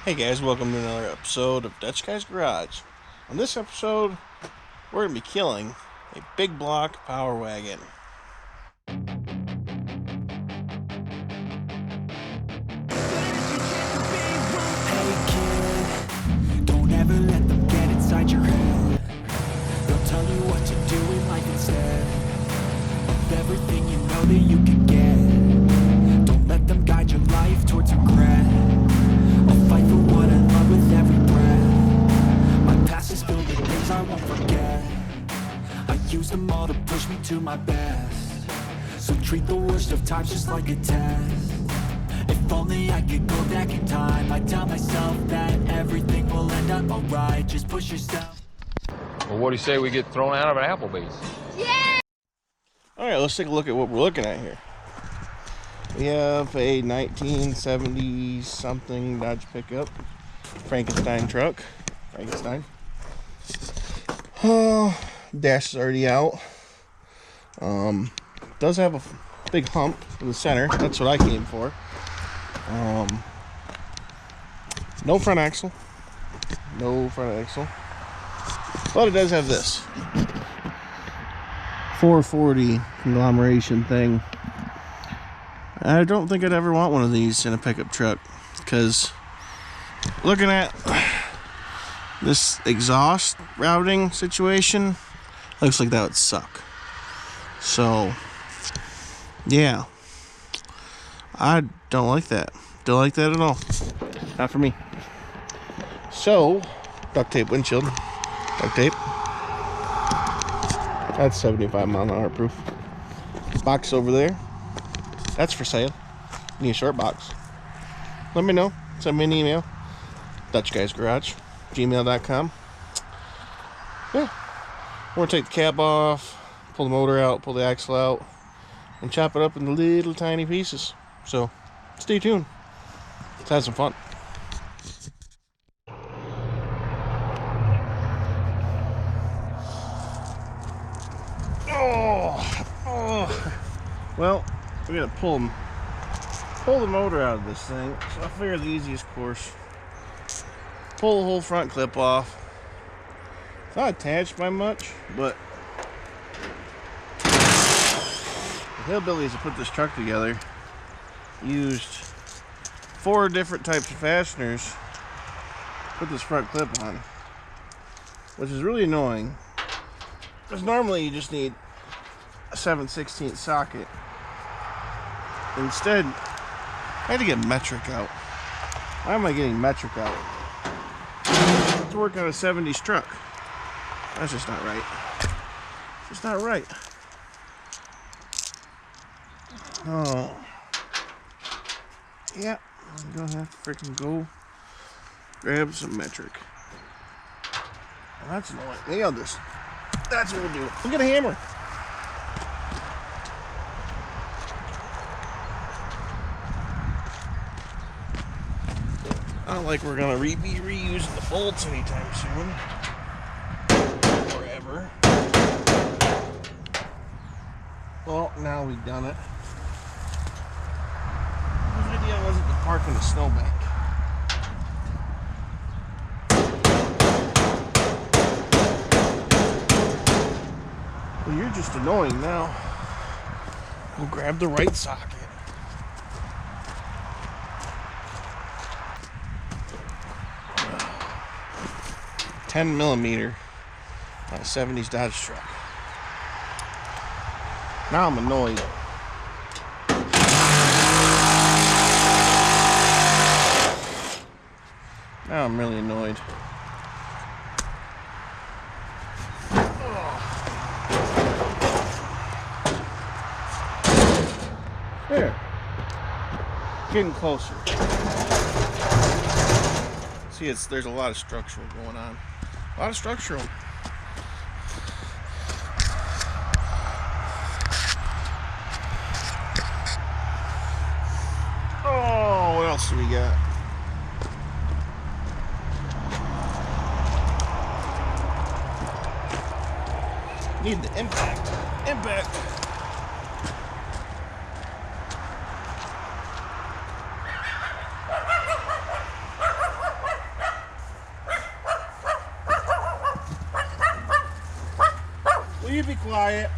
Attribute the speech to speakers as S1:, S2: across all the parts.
S1: Hey guys, welcome to another episode of Dutch Guy's Garage. On this episode, we're going to be killing a big block power wagon.
S2: Hey kid, don't ever let them get inside your head. They'll tell you what to do in life instead of everything you know that you can get. Don't let them guide your life towards regret. I'll fight for what I love with every breath. My past is filled with things I won't forget. I use them all to push me to my best. So treat the worst of times just like a test. If only I could go back in time, I'd tell myself that everything will end up alright. Just push yourself.
S3: Well, what do you say we get thrown out of an Applebee's?
S1: Yeah! Alright, let's take a look at what we're looking at here. We have a 1970 something Dodge pickup. Frankenstein truck. Frankenstein. Dash is already out. Does have a big hump in the center. That's what I came for. No front axle. No front axle. But it does have this 440 conglomeration thing. I don't think I'd ever want one of these in a pickup truck, because looking at this exhaust routing situation, looks like that would suck. So yeah, I don't like that. Don't like that at all. Not for me. So, duct tape windshield. Duct tape. That's 75-mile-an-hour proof. Box over there. That's for sale. Need a short box. Let me know. Send me an email. DutchGuysGarage@gmail.com. Yeah. We're going to take the cab off, pull the motor out, pull the axle out, and chop it up into little tiny pieces. So, stay tuned. Let's have some fun. Well, we're gonna pull the motor out of this thing. So I figured the easiest course: pull the whole front clip off. It's not attached by much, but the hillbillies that put this truck together used 4 different types of fasteners to put this front clip on, which is really annoying, because normally you just need a 7/16 socket. Instead, I had to get metric out. Why am I getting metric out? To work on a 70s truck. That's just not right. It's just not right. Oh. Yeah, I'm gonna have to freaking go grab some metric. Well, that's annoying. Maybe I'll just, that's what we'll do. We'll get a hammer. Not like we're gonna be reusing the bolts anytime soon. Forever. Well, now we've done it. The idea wasn't to park in a snowbank. Well, you're just annoying now. We'll grab the right socket. 10mm on a 70s Dodge truck. Now I'm annoyed. Now I'm really annoyed. There. Getting closer. See, there's a lot of structural going on. A lot of structural. Oh, what else do we got? Need the impact. Impact. fly it.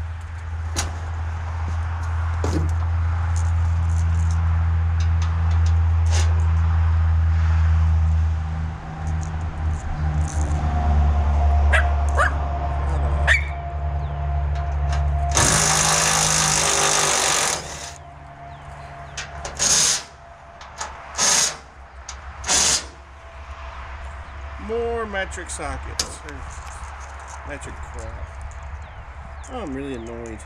S1: More metric sockets. Or metric crap. Oh, I'm really annoyed.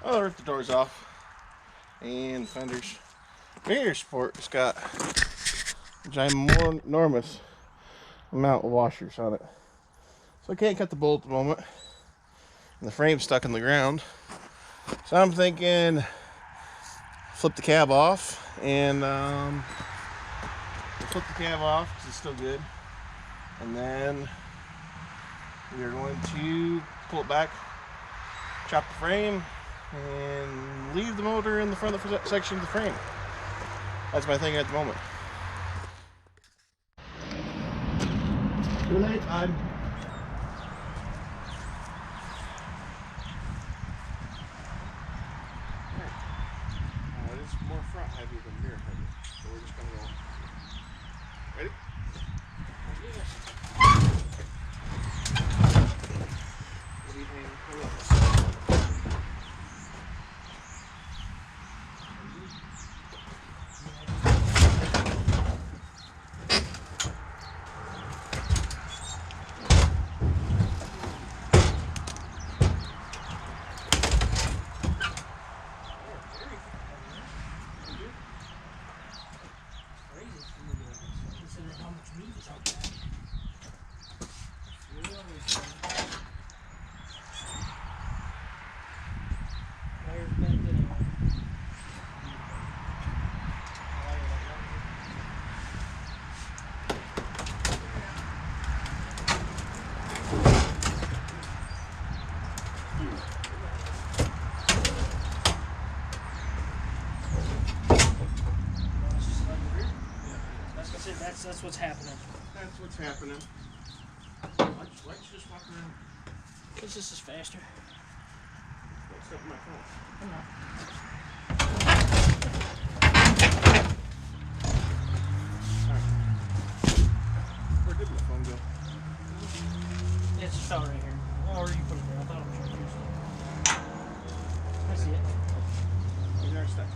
S1: I'll rip the doors off and fenders. Mirror support has got a ginormous amount of washers on it, so I can't cut the bolt at the moment, and the frame's stuck in the ground. So I'm thinking flip the cab off and flip the cab off because it's still good, and then we are going to pull it back, chop the frame, and leave the motor in the front of the section of the frame. That's my thinking at the moment. Too late time. It's more front heavy than rear heavy, so we're just gonna go. Ready?
S4: That's what's happening.
S1: That's what's happening. Why'd you just walk around?
S4: Because this is faster.
S1: Don't step on my phone.
S4: I'm not.
S1: Where did my phone go?
S4: It's just out right here. Oh, or you put it there. I thought it was yours. I see it.
S1: Where's our stuff?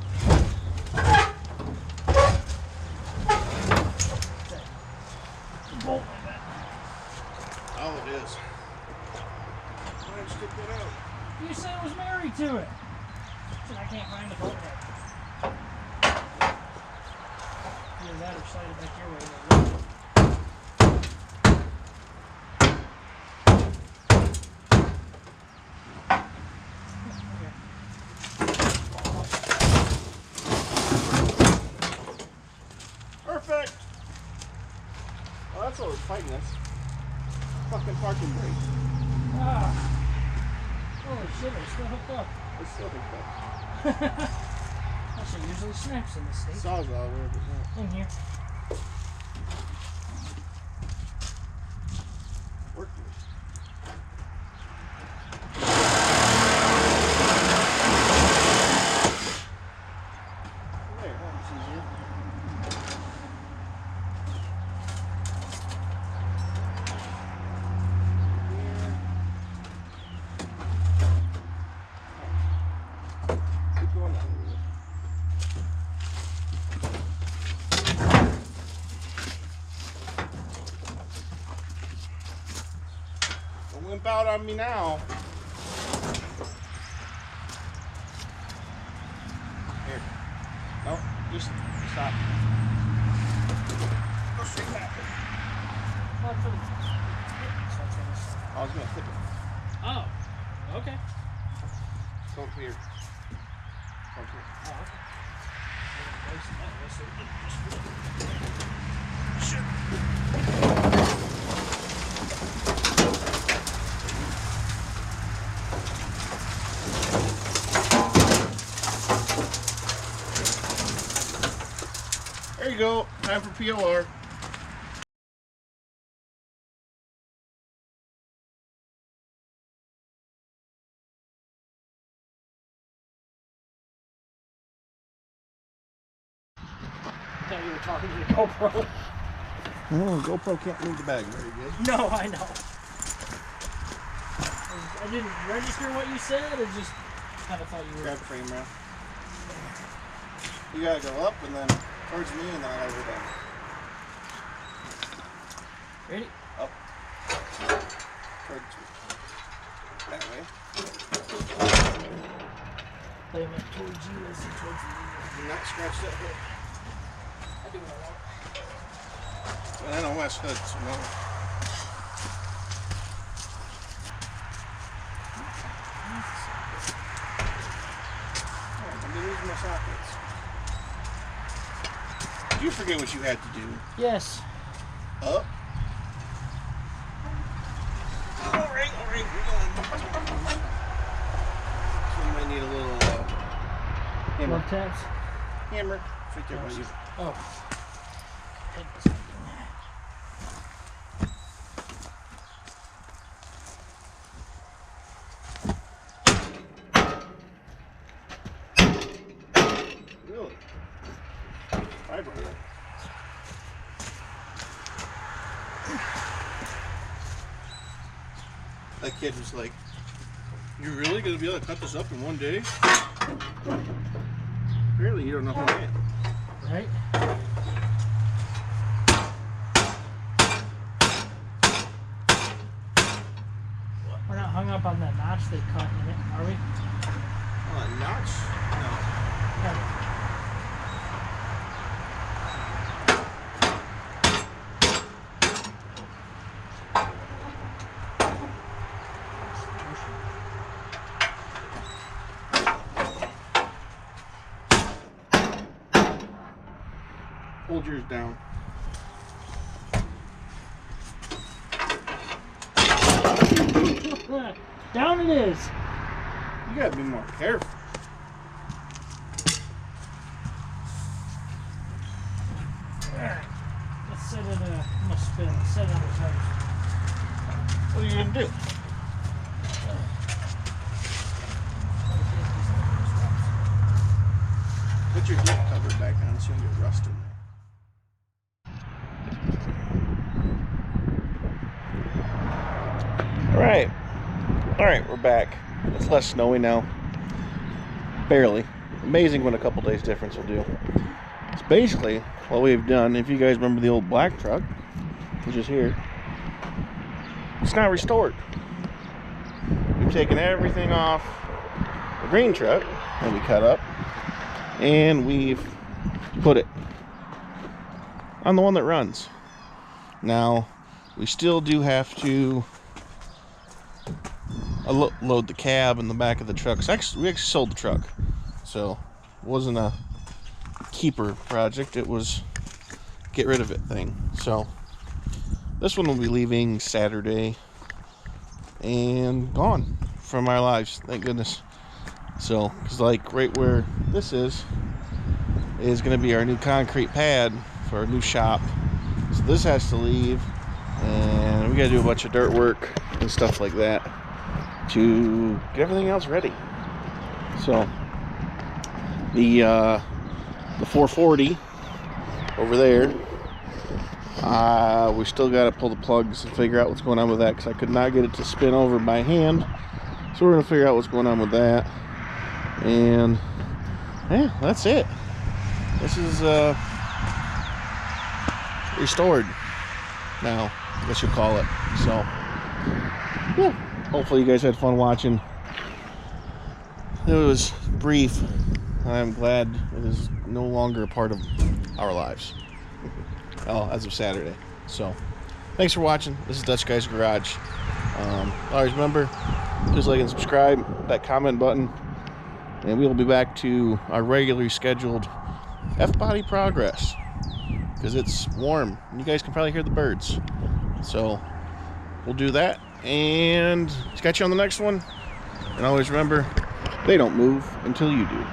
S4: Bolt like that.
S1: Oh, it is. Why did you stick that out?
S4: You said it was married to it. So I can't find the bolt head. Either that or slide it back your way.
S1: Perfect! Well, that's what was fighting us. Fucking parking brake.
S4: Ah. Holy shit, it's still hooked up.
S1: It's still hooked up.
S4: That shit usually snaps in this state.
S1: Sawzall, wherever it's at.
S4: In here.
S1: Worked it. There, that was easier. Keep going that way. Don't limp out on me now. Here. No, just stop. Go straight back.
S4: thought for the so that's what I said.
S1: I was gonna flip it.
S4: Oh, okay.
S1: Come up here. Come up here.
S4: Oh, okay. That way, so we can just flip it.
S1: There you go. Time for POR.
S4: I thought you were talking to the GoPro.
S1: Oh, GoPro can't move the bag very good.
S4: No, I know. I didn't register what you said. I just kind of thought you were.
S1: Grab the frame around. You gotta go up and then towards me and then over down.
S4: Ready?
S1: Up. Towards me. That way.
S4: They went towards you as he towards me.
S1: Do not scratch that hood.
S4: I do what I want.
S1: And then a West Hood, so no. I've been using my sockets. Did you forget what you had to do?
S4: Yes.
S1: Up. Alright, we're going. So we might need a little hammer.
S4: Love tabs.
S1: Hammer. Right there, buddy.
S4: Oh. Take this one.
S1: Really? Fiber. That kid was like, "You're really gonna be able to cut this up in one day?" Apparently, you don't know who I am.
S4: Right? We're not hung up on that notch they cut in it, are we?
S1: Notch? No.
S4: Yeah.
S1: Hold yours down.
S4: Down it is.
S1: You gotta be more careful.
S4: Alright. Let's set it, I'm gonna spin. Set it on the reverse.
S1: What are you gonna do? Put your dip cover back on so you don't get rust in there. Alright, we're back. It's less snowy now. Barely. Amazing what a couple days difference will do. It's basically what we've done. If you guys remember the old black truck, which is here, it's not restored. We've taken everything off the green truck that we cut up, and we've put it on the one that runs. Now, we still do have to load the cab in the back of the truck. We actually sold the truck, so it wasn't a keeper project. It was get rid of it thing. So this one will be leaving Saturday and gone from our lives, thank goodness. So, because like right where this is going to be our new concrete pad for our new shop. So this has to leave, and we got to do a bunch of dirt work and stuff like that to get everything else ready. So the 440 over there, we still got to pull the plugs and figure out what's going on with that, because I could not get it to spin over by hand. So we're going to figure out what's going on with that. And yeah, that's it. This is restored now, I guess you'll call it. So yeah, hopefully you guys had fun watching. It was brief. I'm glad it is no longer a part of our lives. Well, as of Saturday. So Thanks for watching. This is Dutch Guy's Garage. Always remember, please like and subscribe, that comment button, and we will be back to our regularly scheduled F-body progress, because it's warm and you guys can probably hear the birds. So we'll do that, and catch you on the next one. And always remember, they don't move until you do.